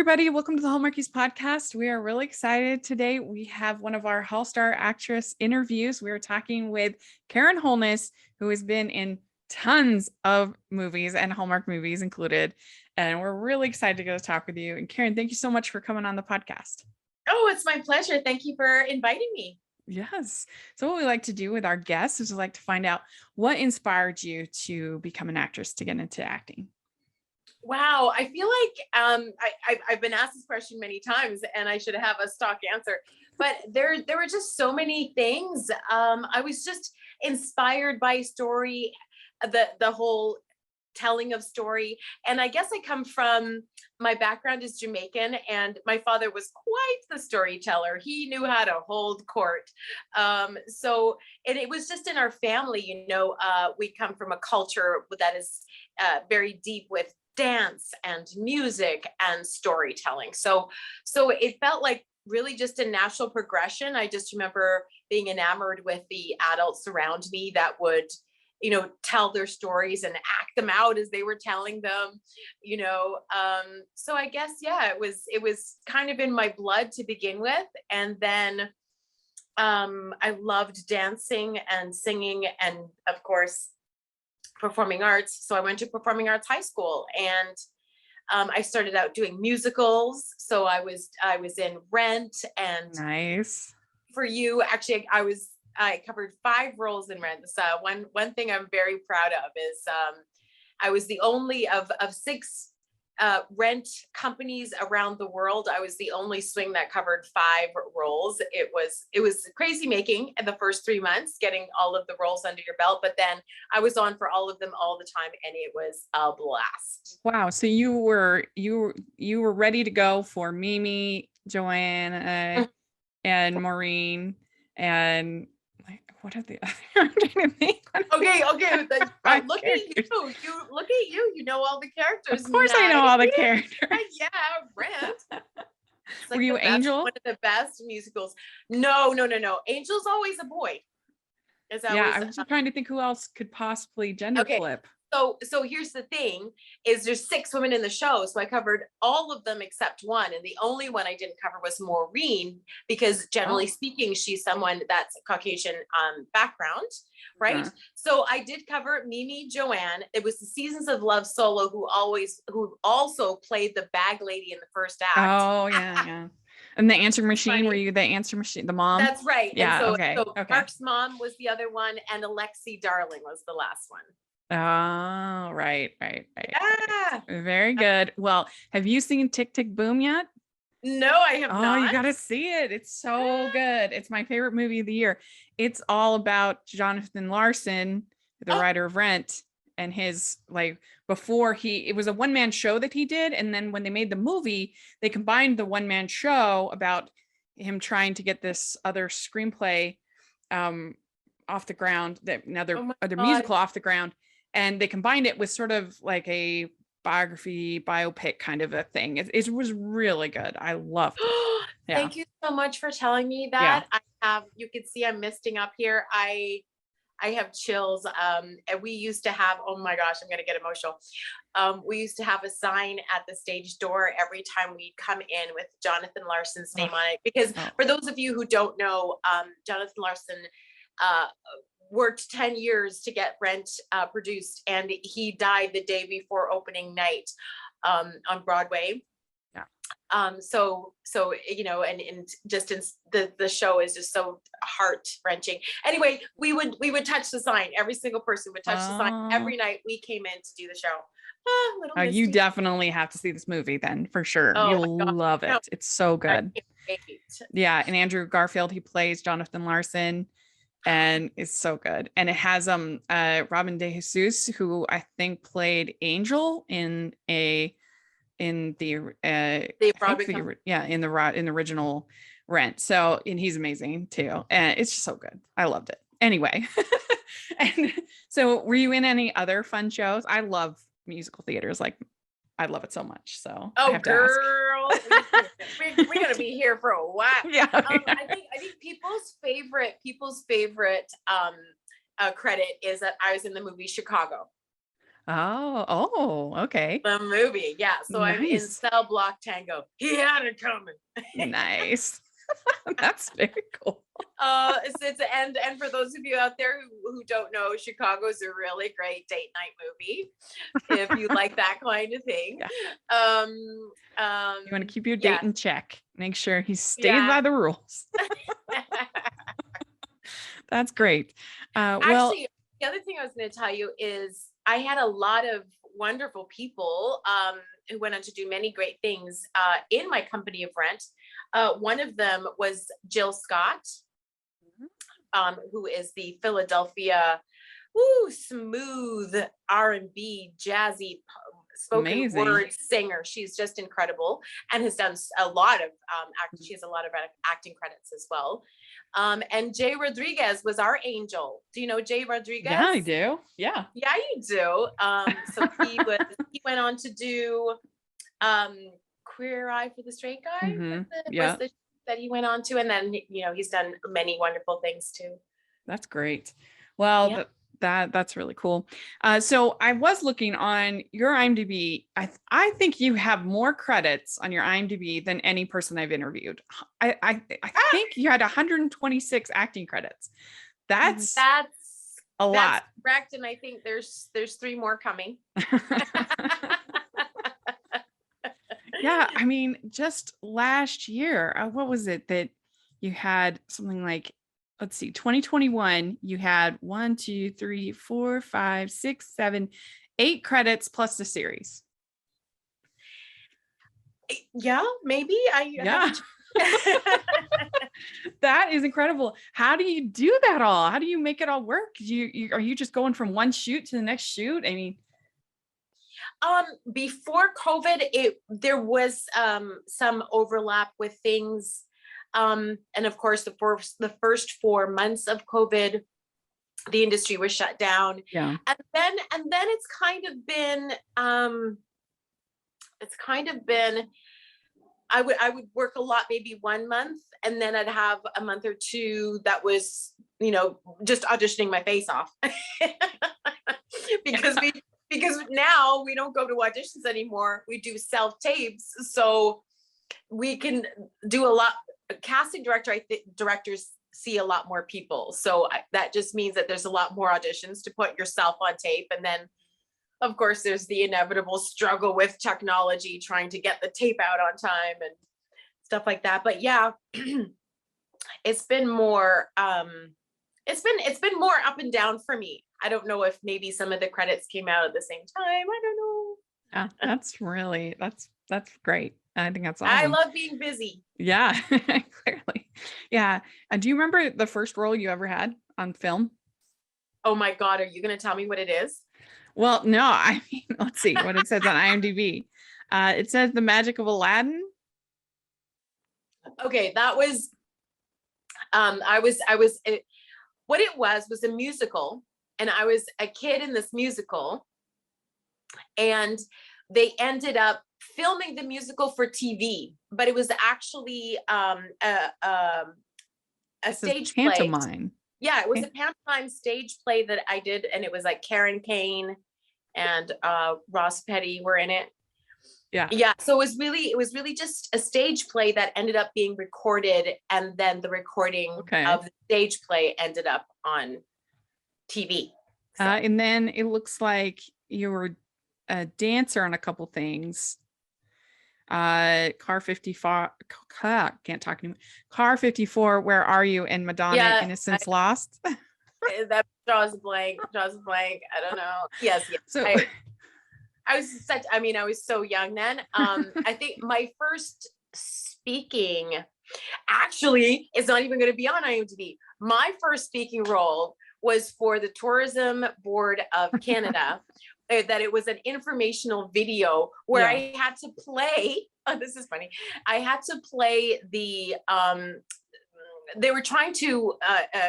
everybody. Welcome to the Hallmarkies podcast. We are really excited today. We have one of our Hall Star actress interviews. We are talking with Karen Holness, who has been in tons of movies and Hallmark movies included. And we're really excited to get to talk with you. And Karen, thank you so much for coming on the podcast. Oh, it's my pleasure. Thank you for inviting me. Yes. So what we like to do with our guests is we like to find out what inspired you to become an actress, to get into acting. Wow, I feel like I've been asked this question many times, and I should have a stock answer. But there were just so many things. I was just inspired by story, the whole telling of story, and I guess I come from, my background is Jamaican, and my father was quite the storyteller. He knew how to hold court. So and it was just in our family. We come from a culture that is very deep with dance and music and storytelling. So it felt like really just a natural progression. I just remember being enamored with the adults around me that would, tell their stories and act them out as they were telling them, so I guess, yeah, it was kind of in my blood to begin with. And then I loved dancing and singing and, of course, performing arts. So I went to performing arts high school, and I started out doing musicals. So I was in Rent, and Nice. For You, actually, I covered 5 roles in Rent. So one thing I'm very proud of is I was the only of 6 Rent companies around the world. I was the only swing that covered 5 roles. It was crazy making in the first 3 months, getting all of the roles under your belt, but then I was on for all of them all the time, and it was a blast. Wow. So you were ready to go for Mimi, Joanna, and Maureen, and what are the other? I'm trying to think. Okay. Look at you. Look at you. You know all the characters. Of course, I know all the characters. Yeah, Rent. Were you Angel? One of the best musicals. No. Angel's always a boy. I was just trying to think who else could possibly gender flip. So here's the thing: is there's 6 women in the show, so I covered all of them except one, and the only one I didn't cover was Maureen, because generally speaking, she's someone that's Caucasian background, right? Uh-huh. So I did cover Mimi, Joanne. It was the Seasons of Love solo who also played the bag lady in the first act. Oh yeah. And the answer machine, were you the answer machine, the mom? That's right. Yeah. And so Mark's mom was the other one, and Alexi Darling was the last one. Oh, right. Yeah. Very good. Well, have you seen Tick, Tick, Boom yet? No, I have not. Oh, you got to see it. It's so good. It's my favorite movie of the year. It's all about Jonathan Larson, the writer of Rent, and his, before it was a one-man show that he did. And then when they made the movie, they combined the one-man show about him trying to get this other screenplay off the ground, other musical off the ground. And they combined it with sort of like a biopic kind of a thing. It was really good. I loved it. Yeah. Thank you so much for telling me that. Yeah. You can see I'm misting up here. I have chills. And we used to have, oh my gosh, I'm going to get emotional. We used to have a sign at the stage door every time we'd come in with Jonathan Larson's name on it. Because for those of you who don't know, Jonathan Larson worked 10 years to get Rent produced, and he died the day before opening night on Broadway. Yeah. So and just in the show is just so heart wrenching. Anyway, we would touch the sign. Every single person would touch the sign every night we came in to do the show. You definitely have to see this movie then, for sure. You'll love it. No, it's so good. Yeah, and Andrew Garfield, he plays Jonathan Larson, and it's so good. And it has Robin De Jesus, who I think played Angel in the original Rent. So, and he's amazing too, and it's just so good. I loved it. Anyway, and so were you in any other fun shows? I love musical theaters. I love it so much. So I have girl, we're gonna be here for a while. Yeah. I think people's favorite credit is that I was in the movie Chicago. Okay. The movie. Yeah. So I'm in Nice. Cell Block Tango. He had it coming. Nice. That's very cool. And for those of you out there who don't know, Chicago's a really great date night movie if you like that kind of thing. Yeah. Um, You want to keep your date yeah, in check. Make sure he stays yeah. by the rules. That's great. Well, Actually, the other thing I was going to tell you is I had a lot of wonderful people who went on to do many great things in my company of rent. One of them was Jill Scott, who is the Philadelphia smooth R&B jazzy spoken amazing. word singer. She's just incredible and has done a lot of acting. She has a lot of acting credits as well. And Jay Rodriguez was our angel. Do you know Jay Rodriguez? Yeah, I do. Yeah. Yeah, you do. So he went on to do Queer Eye for the Straight Guy. Yeah. That he went on to, and then he's done many wonderful things too. That's great. Well, Yeah. that's really cool. So I was looking on your IMDb. I think you have more credits on your IMDb than any person I've interviewed. I think you had 126 acting credits. That's a lot. Correct, and I think there's 3 more coming. Yeah, I mean, just last year, what was it that you had something like, let's see, 2021, you had 1, 2, 3, 4, 5, 6, 7, 8 credits plus the series. Yeah, maybe Yeah. That is incredible. How do you do that all? How do you make it all work? Are you just going from one shoot to the next shoot? I mean, before COVID, there was some overlap with things. And of course, the first 4 months of COVID, the industry was shut down. Yeah. And then it's kind of been I would work a lot, maybe 1 month, and then I'd have a month or 2 that was, just auditioning my face off. because now we don't go to auditions anymore. We do self tapes. So we can do a lot. Casting directors see a lot more people. So that just means that there's a lot more auditions to put yourself on tape. And then of course there's the inevitable struggle with technology, trying to get the tape out on time and stuff like that. But yeah, it's been more, it's been more up and down for me. I don't know if maybe some of the credits came out at the same time. I don't know. Yeah, that's great. I think that's awesome. I love being busy. Yeah, clearly. Yeah. Do you remember the first role you ever had on film? Oh my God, are you going to tell me what it is? Well, no, I mean, let's see what it says on IMDb. It says The Magic of Aladdin. Okay, that was, what it was a musical, and I was a kid in this musical, and they ended up filming the musical for TV, but it was actually a stage play. Pantomime. Yeah, it was a pantomime stage play that I did, and it was like Karen Kane and Ross Petty were in it. Yeah. So it was really just a stage play that ended up being recorded, and then the recording of the stage play ended up on TV. So. And then it looks like you were a dancer on a couple things. Car 54, can't talk anymore. Car 54, Where Are You? And Madonna, Innocence Lost. That draws a blank. I don't know. Yes. So I was so young then. I think my first speaking actually is not even going to be on IMDb. My first speaking role was for the Tourism Board of Canada. That it was an informational video where I had to play. Oh, this is funny. I had to play the. They were trying to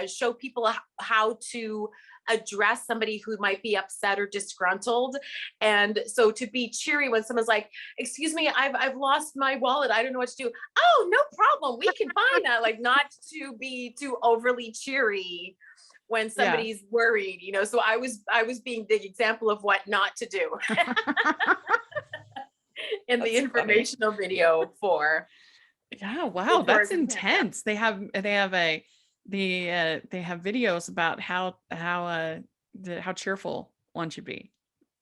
show people how to address somebody who might be upset or disgruntled, and so to be cheery when someone's like, "Excuse me, I've lost my wallet. I don't know what to do." Oh, no problem. We can find that. Like, not to be too overly cheery when somebody's worried, so I was being the example of what not to do in the informational video for. Yeah, wow, that's intense. They have videos about how cheerful one should be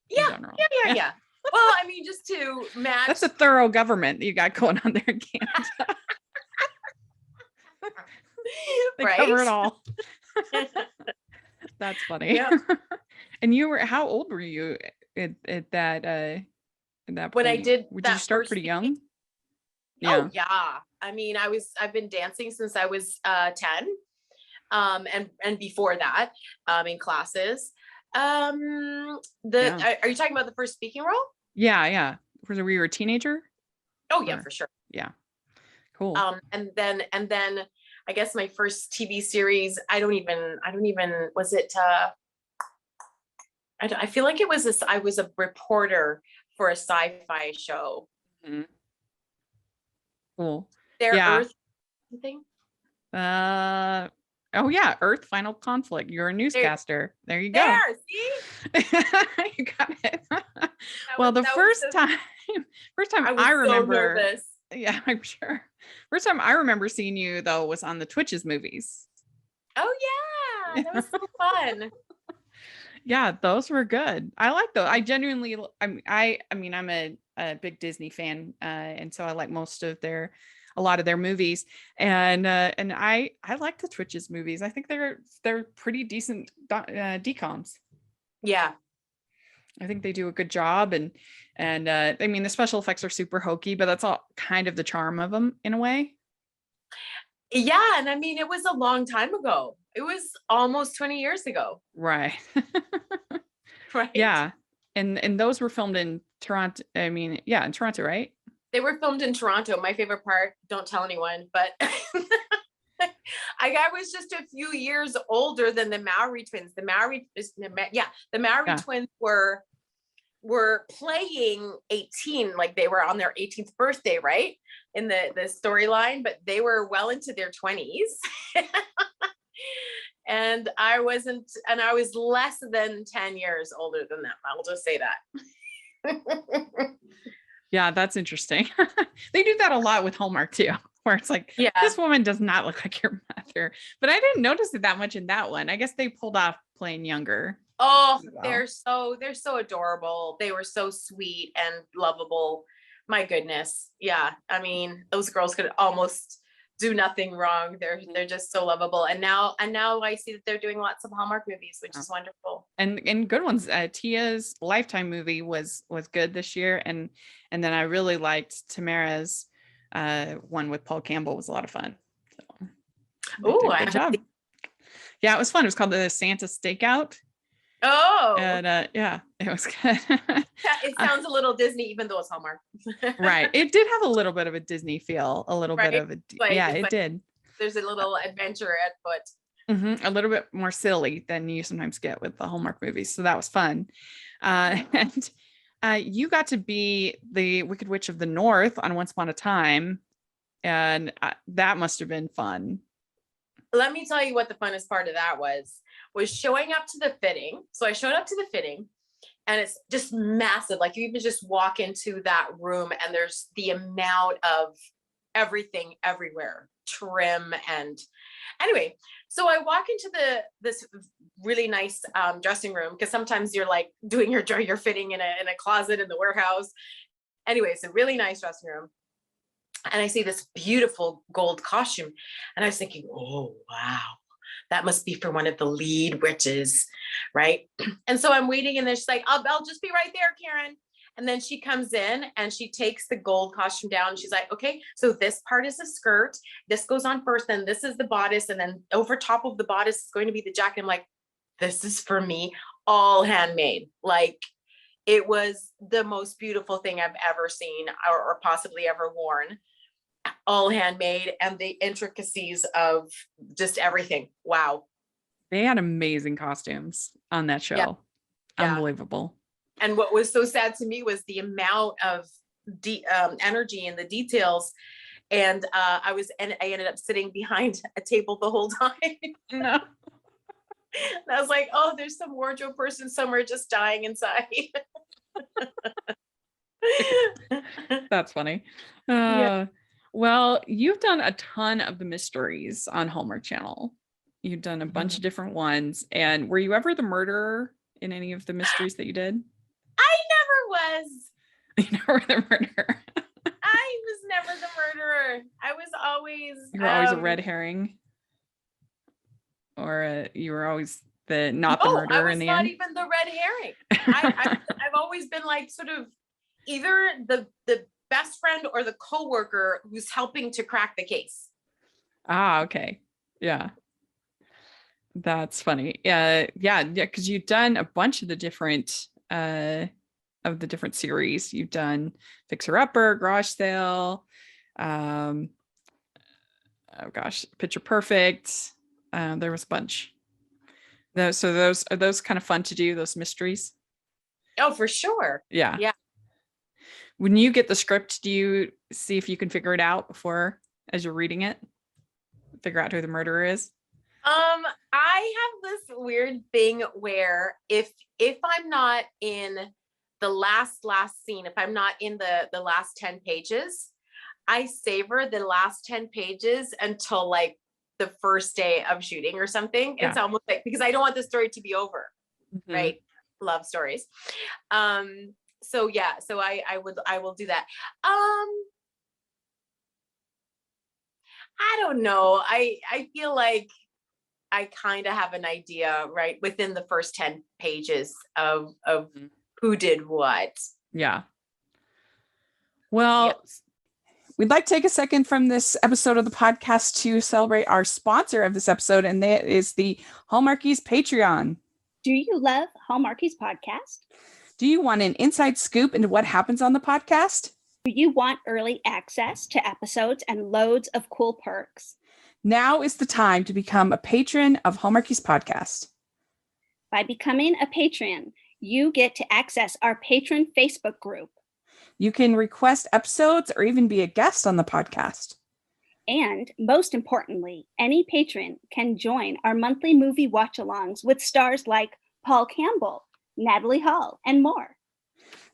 in general. Yeah. Well, I mean, just to match. That's a thorough government you got going on there in Canada. They cover it all. That's funny. Yep. And how old were you at that point? When I did Did you start pretty young? Yeah. Oh yeah. I mean, I've been dancing since I was 10. And before that, in classes. Are you talking about the first speaking role? Yeah. Were you a teenager? Oh yeah, for sure. Yeah. Cool. And then I guess my first TV series, I don't even, was it, I feel like I was a reporter for a sci-fi show. Mm-hmm. Cool. Earth thing? Oh yeah, Earth Final Conflict. You're a newscaster. There you go. See? You got it. The first time I remember. So nervous. Yeah, I'm sure. First time I remember seeing you though was on the Twitches movies. Oh yeah, that was so fun. Yeah, those were good. I like those. I genuinely, I mean, I'm a big Disney fan, and so I like a lot of their movies, and I like the Twitches movies. I think they're pretty decent decoms. Yeah, I think they do a good job, and I mean the special effects are super hokey, but that's all kind of the charm of them in a way. Yeah, and I mean it was a long time ago. It was almost 20 years ago. Right. Right. Yeah, and those were filmed in Toronto. I mean, yeah, in Toronto, right? They were filmed in Toronto. My favorite part, don't tell anyone, but I was just a few years older than the Maori twins. The Maori twins were playing 18, like they were on their 18th birthday, right? In the storyline, but they were well into their 20s. And I was less than 10 years older than them. I'll just say that. Yeah, that's interesting. They do that a lot with Hallmark too, where it's like, this woman does not look like your mother. But I didn't notice it that much in that one. I guess they pulled off playing younger. Oh, they're so adorable. They were so sweet and lovable. My goodness. Yeah. I mean, those girls could almost do nothing wrong. They're just so lovable. And now I see that they're doing lots of Hallmark movies, which is wonderful. And good ones. Tia's Lifetime movie was good this year. And then I really liked Tamara's one with Paul Campbell. Was a lot of fun. So, good job. Yeah, it was fun. It was called the Santa Stakeout. Oh, and yeah, it was good. It sounds a little Disney, even though it's Hallmark. Right. It did have a little bit of a Disney feel, a little bit of it did. There's a little adventure at foot. Mm-hmm. A little bit more silly than you sometimes get with the Hallmark movies. So that was fun. And you got to be the Wicked Witch of the North on Once Upon a Time. And that must have been fun. Let me tell you what the funnest part of that was showing up to the fitting. So I showed up to the fitting and it's just massive. Like you even just walk into that room and there's the amount of everything everywhere, trim. And anyway, so I walk into this really nice dressing room, because sometimes you're like doing your fitting in a closet in the warehouse. Anyway, it's a really nice dressing room. And I see this beautiful gold costume. And I was thinking, oh, wow, that must be for one of the lead witches, right? And so I'm waiting and then she's like, I'll just be right there, Karen. And then she comes in and she takes the gold costume down. And she's like, okay, so this part is a skirt. This goes on first, then this is the bodice. And then over top of the bodice is going to be the jacket. I'm like, this is for me, all handmade. Like, it was the most beautiful thing I've ever seen or possibly ever worn. All handmade, and the intricacies of just everything. Wow. They had amazing costumes on that show. Yeah. Unbelievable. And what was so sad to me was the amount of energy and the details. And I ended up sitting behind a table the whole time. No. And I was like, oh, there's some wardrobe person somewhere just dying inside. That's funny. Yeah. Well, you've done a ton of the mysteries on Hallmark Channel. You've done a bunch of different ones. And were you ever the murderer in any of the mysteries that you did? I never was. You never were the murderer. I was never the murderer. I was always You were always a red herring, or you were always not the no, I murderer in was the not end. even the red herring. I've always been like sort of either the best friend or the coworker who's helping to crack the case. Okay. Yeah. That's funny. Yeah, because you've done a bunch of the different series. You've done Fixer Upper, Garage Sale, oh gosh, Picture Perfect. There was a bunch. So those are those kind of fun to do, those mysteries? Oh, for sure. Yeah. Yeah. When you get the script, do you see if you can figure it out before, as you're reading it, figure out who the murderer is? I have this weird thing where if I'm not in the last scene, if I'm not in the last 10 pages, I savor the last 10 pages until like the first day of shooting or something. Yeah. It's almost like, because I don't want the story to be over. Mm-hmm. Right? Love stories. So yeah, so I will do that. I don't know. I feel like I kind of have an idea, right, within the first 10 pages of who did what. Yeah. Well, yeah. We'd like to take a second from this episode of the podcast to celebrate our sponsor of this episode, and that is the Hallmarkies Patreon. Do you love Hallmarkies podcast? Do you want an inside scoop into what happens on the podcast? Do you want early access to episodes and loads of cool perks? Now is the time to become a patron of Hallmarkies podcast. By becoming a patron, you get to access our patron Facebook group. You can request episodes or even be a guest on the podcast. And most importantly, any patron can join our monthly movie watch-alongs with stars like Paul Campbell, Natalie Hall, and more.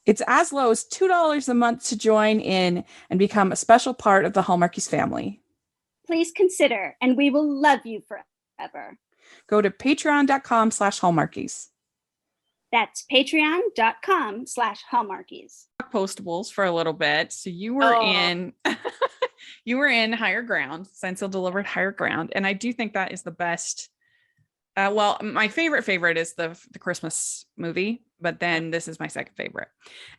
It's as low as $2 a month to join in and become a special part of the Hallmarkies family. Please consider, and we will love you forever. Go to patreon.com/Hallmarkies. That's patreon.com/Hallmarkies. Postables for a little bit. So you were in you were in Higher Ground. Signed, Sealed, Delivered, Higher Ground. And I do think that is the best. Well, my favorite is the Christmas movie, but then this is my second favorite.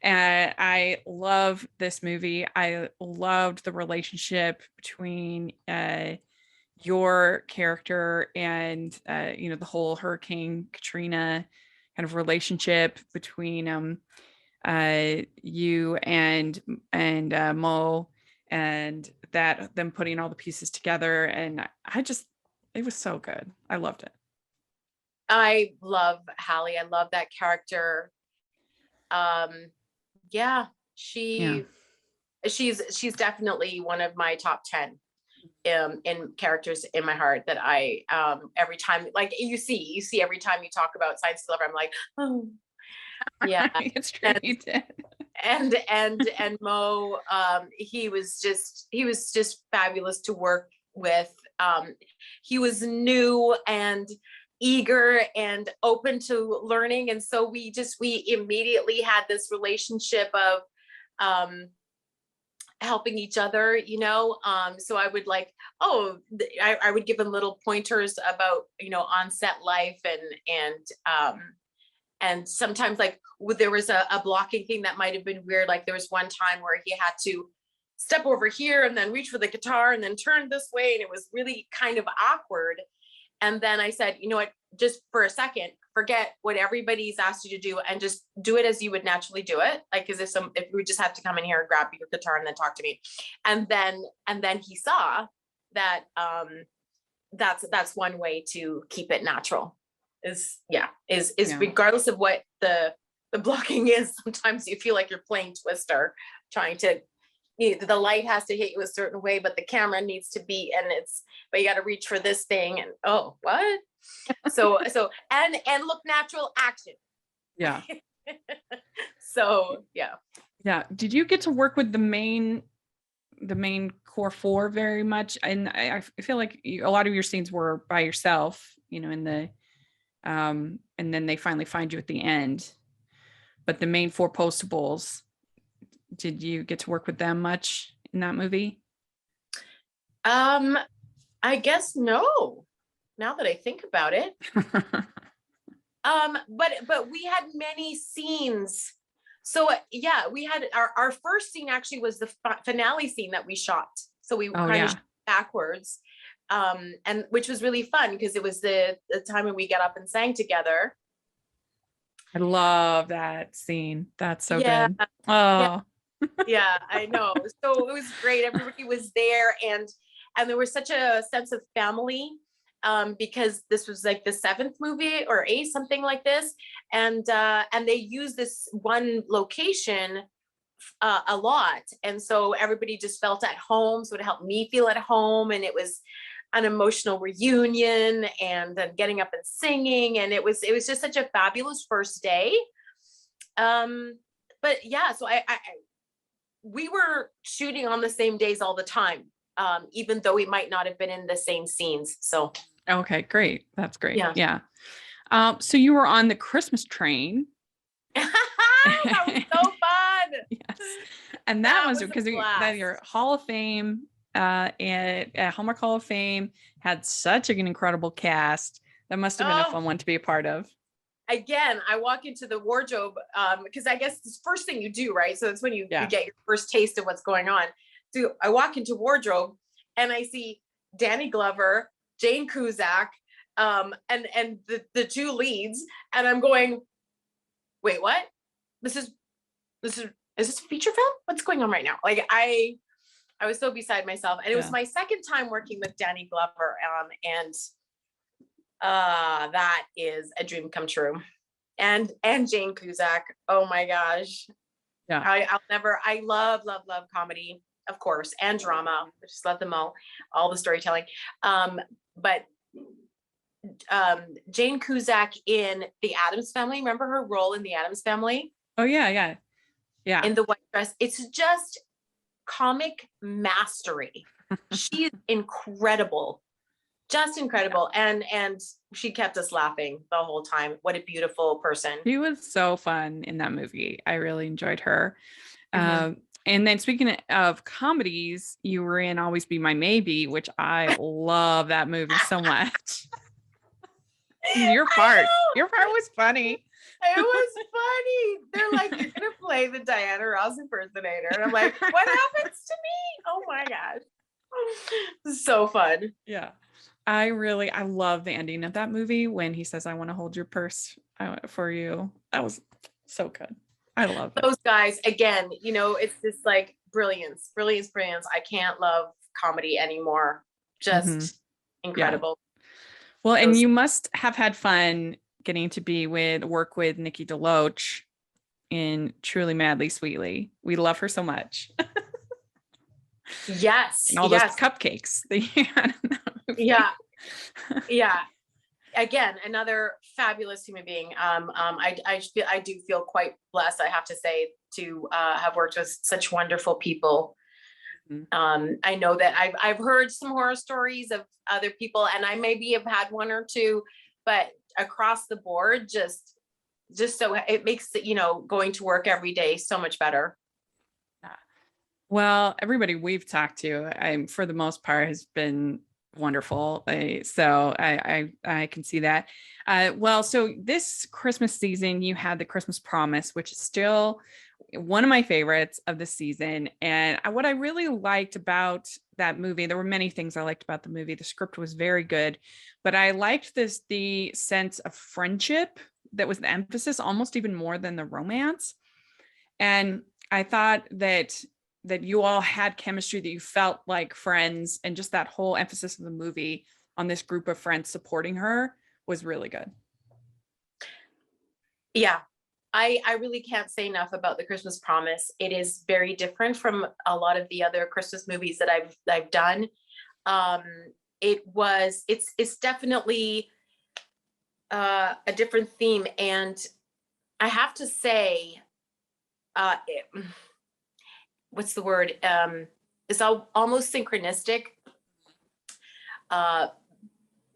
And I love this movie. I loved the relationship between your character and the whole Hurricane Katrina kind of relationship between you and Mo, and that them putting all the pieces together. And it was so good. I loved it. I love Hallie. I love that character. She's definitely one of my top 10 in characters in my heart that I every time, like you see every time you talk about Signed, Sealed, Delivered, I'm like, oh yeah. It's true. You did. And Mo, he was just fabulous to work with. He was new and eager and open to learning, and so we immediately had this relationship of helping each other, so I would I would give him little pointers about on set life, and sometimes like there was a blocking thing that might have been weird. Like there was one time where he had to step over here and then reach for the guitar and then turn this way, and it was really kind of awkward. And then I said, you know what, just for a second, forget what everybody's asked you to do and just do it as you would naturally do it. Like, as if we just have to come in here and grab your guitar and then talk to me. And then he saw that that's one way to keep it natural is regardless of what the blocking is. Sometimes you feel like you're playing Twister, trying to, the light has to hit you a certain way, but the camera needs to be, but you got to reach for this thing. And oh, what? So and look natural action. Yeah. So yeah. Yeah. Did you get to work with the main core four very much? And I feel like a lot of your scenes were by yourself, in the and then they finally find you at the end. But the main four Postables, did you get to work with them much in that movie? I guess no. Now that I think about it. But we had many scenes. So yeah, we had our first scene actually was the finale scene that we shot. So we kind of shot backwards. And which was really fun because it was the time when we got up and sang together. I love that scene. That's so good. Oh yeah, I know. So it was great. Everybody was there, and there was such a sense of family, because this was like the 7th movie or 8th, something like this, and they used this one location a lot, and so everybody just felt at home. So it helped me feel at home, and it was an emotional reunion, and then getting up and singing, and it was just such a fabulous first day. But yeah, so we were shooting on the same days all the time, even though we might not have been in the same scenes. So okay, great. That's great. Yeah. So you were on the Christmas train. That was so fun. Yes. And that was because your Hall of Fame, and Hallmark Hall of Fame had such an incredible cast. That must have been a fun one to be a part of. Again, I walk into the wardrobe, because I guess it's the first thing you do, right? So it's when you get your first taste of what's going on. So I walk into wardrobe and I see Danny Glover, Jane Cusack, and the 2 leads, and I'm going, wait, what? Is this a feature film? What's going on right now? Like I was so beside myself, and it was my second time working with Danny Glover, and that is a dream come true. And Jane Cusack, oh my gosh. Yeah. I love comedy, of course, and drama. I just love them all the storytelling. But Jane Cusack in The Addams Family, remember her role in The Addams Family? Oh yeah. In the white dress. It's just comic mastery. She's incredible. Just incredible. And she kept us laughing the whole time. What a beautiful person. She was so fun in that movie. I really enjoyed her. Mm-hmm. And then speaking of comedies, you were in Always Be My Maybe, which I love that movie so much. Your part was funny. It was funny. They're like, you're gonna play the Diana Ross impersonator, and I'm like, what happens to me? Oh my gosh, so fun. Yeah, I love the ending of that movie when he says, "I want to hold your purse for you." That was so good. I love it. Those guys again. It's just like brilliance. I can't love comedy anymore. Just incredible. Yeah. Well, and you must have had fun getting to work with Nikki DeLoach in Truly Madly Sweetly. We love her so much. Yes. And all those cupcakes that you had in that movie. Yeah. Again, another fabulous human being. I do feel quite blessed, I have to say, to have worked with such wonderful people. Mm-hmm. I know that I've heard some horror stories of other people, and I maybe have had one or two, but across the board, just so it makes going to work every day so much better. Yeah. Well, everybody we've talked to, for the most part, has been wonderful. So I can see that. So this Christmas season, you had The Christmas Promise, which is still one of my favorites of the season. And what I really liked about that movie, there were many things I liked about the movie. The script was very good, but I liked the sense of friendship that was the emphasis, almost even more than the romance. And I thought that you all had chemistry, that you felt like friends, and just that whole emphasis of the movie on this group of friends supporting her was really good. Yeah. I really can't say enough about The Christmas Promise. It is very different from a lot of the other Christmas movies that I've done. It's definitely a different theme. And I have to say, what's the word? It's almost synchronistic, uh,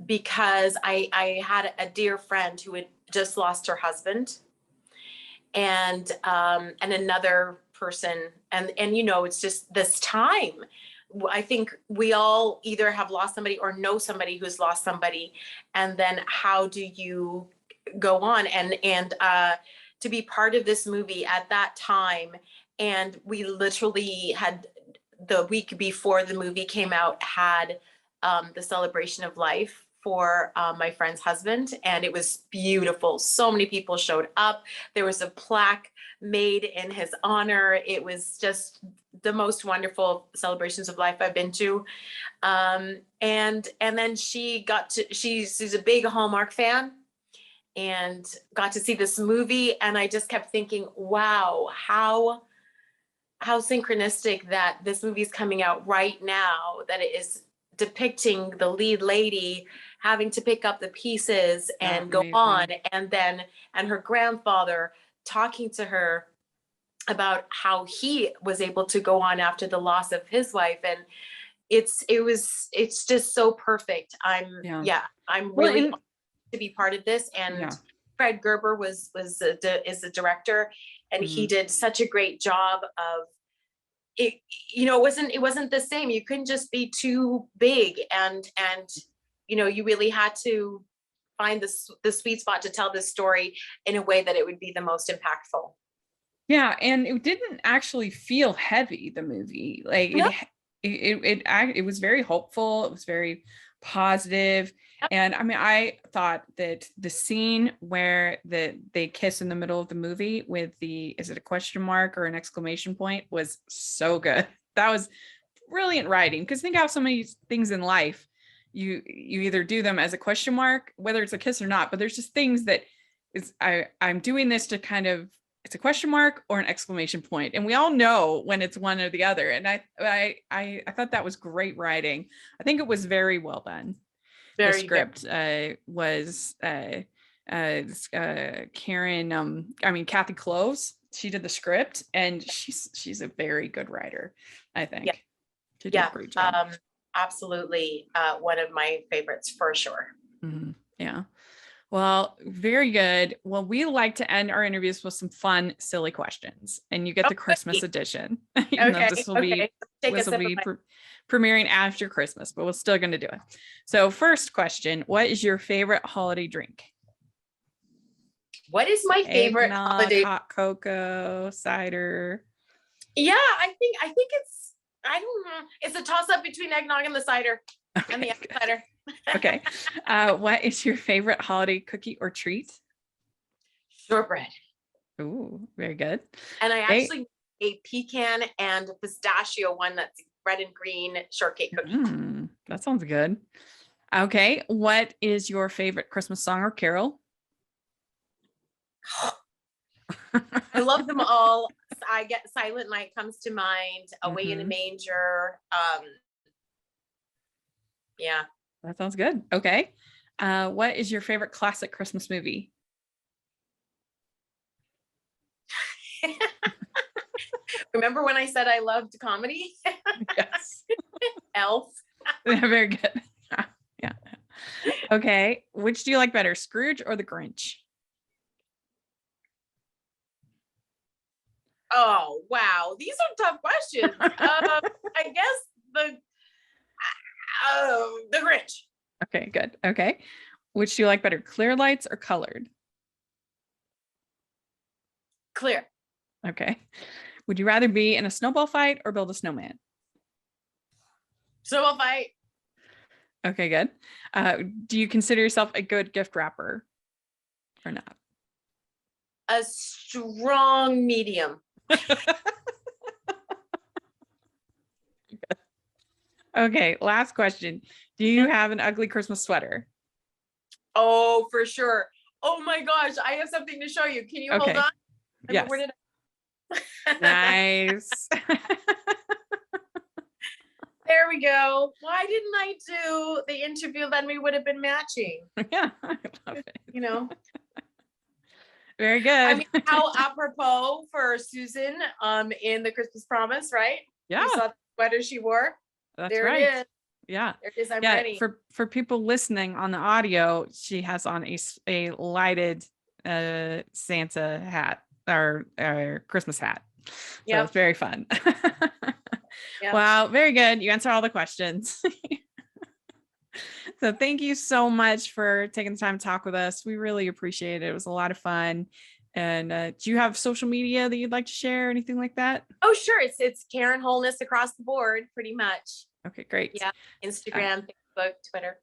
because I had a dear friend who had just lost her husband, and another person, and you know, it's just this time. I think we all either have lost somebody or know somebody who's lost somebody, and then how do you go on? And to be part of this movie at that time, and we literally had, the week before the movie came out, had the celebration of life for my friend's husband, and it was beautiful. So many people showed up. There was a plaque made in his honor. It was just the most wonderful celebrations of life I've been to. And then she's a big Hallmark fan, and got to see this movie, and I just kept thinking, wow, how synchronistic that this movie is coming out right now, that it is depicting the lead lady having to pick up the pieces and go on, and her grandfather talking to her about how he was able to go on after the loss of his wife. And it's just so perfect. I'm really honored to be part of this. And Fred Gerber is the director, and he did such a great job of it. You know, it wasn't the same. You couldn't just be too big, and you know, you really had to find the sweet spot to tell this story in a way that it would be the most impactful. Yeah, and it didn't actually feel heavy, the movie. Like No. it was very hopeful. It was very positive. And I mean, I thought that the scene where they kiss in the middle of the movie with is it a question mark or an exclamation point, was so good. That was brilliant writing. Because think how so many things in life, you either do them as a question mark, whether it's a kiss or not, but there's just things that I'm doing this to kind of, it's a question mark or an exclamation point, and we all know when it's one or the other. And I thought that was great writing. I think it was very well done. The script was Karen, Kathy Cloves. She did the script, and she's a very good writer, I think. Yeah. She did a great job. Absolutely, one of my favorites for sure. Mm-hmm. Yeah. Well, very good. Well, we like to end our interviews with some fun, silly questions, and you get the Christmas edition. This will be premiering after Christmas, but we're still going to do it. So, first question: what is your favorite holiday drink? What is my favorite holiday? Hot cocoa, cider. Yeah, I think it's, I don't know. It's a toss up between eggnog and the cider, and the apple cider. Okay. What is your favorite holiday cookie or treat? Shortbread. Ooh, very good. And I actually ate pecan and pistachio one that's red and green shortcake cookie. That sounds good. Okay. What is your favorite Christmas song or carol? I love them all. I get Silent Night comes to mind, Away in a Manger. Yeah. That sounds good. Okay. What is your favorite classic Christmas movie? Remember when I said I loved comedy? Yes. Elf. Very good. Yeah. Okay. Which do you like better, Scrooge or the Grinch? Oh, wow. These are tough questions. I guess the Grinch. Okay, good. Okay. Which do you like better, clear lights or colored? Clear. Okay. Would you rather be in a snowball fight or build a snowman? Snowball fight. Okay, good. Do you consider yourself a good gift wrapper or not? A strong medium. Okay, last question. Do you have an ugly Christmas sweater? Oh, for sure. Oh my gosh, I have something to show you. Can you hold on? Yes. Where did Nice. There we go. Why didn't I do the interview? Then we would have been matching. Yeah, I love it. You know, Very good. I mean, how apropos for Susan in the Christmas Promise, right? Yeah, You saw the sweater she wore. that's There right. it is. Yeah. There it is. I'm Yeah, ready. for people listening on the audio, she has on a lighted Santa hat or Christmas hat. So Yep. it's very fun. Yep. Wow, very good. You answer all the questions. So thank you so much for taking the time to talk with us. We really appreciate it. It was a lot of fun. And do you have social media that you'd like to share, anything like that? Oh, sure. It's Karen Holness across the board, pretty much. Okay, great. Yeah. Instagram, Facebook, Twitter.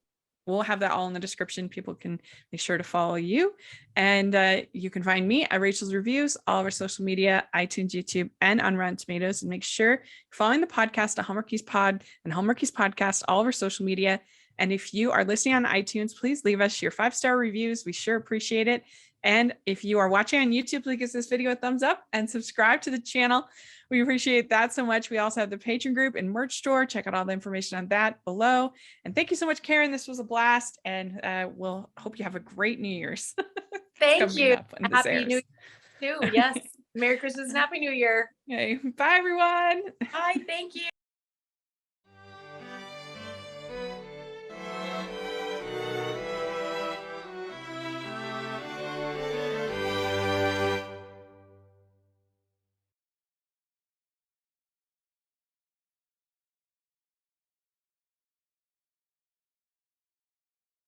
We'll have that all in the description. People can make sure to follow you. And you can find me at Rachel's Reviews, all of our social media, iTunes, YouTube, and on Rotten Tomatoes. And make sure you're following the podcast at Hallmarkies Pod and Hallmarkies Podcast, all of our social media. And if you are listening on iTunes, please leave us your 5-star reviews. We sure appreciate it. And if you are watching on YouTube, please give this video a thumbs up and subscribe to the channel. We appreciate that so much. We also have the Patreon group and merch store. Check out all the information on that below. And thank you so much, Karen. This was a blast. And we'll hope you have a great New Year's. Thank you. Happy New Year too. Yes. Merry Christmas and Happy New Year. Okay. Bye, everyone. Bye. Thank you.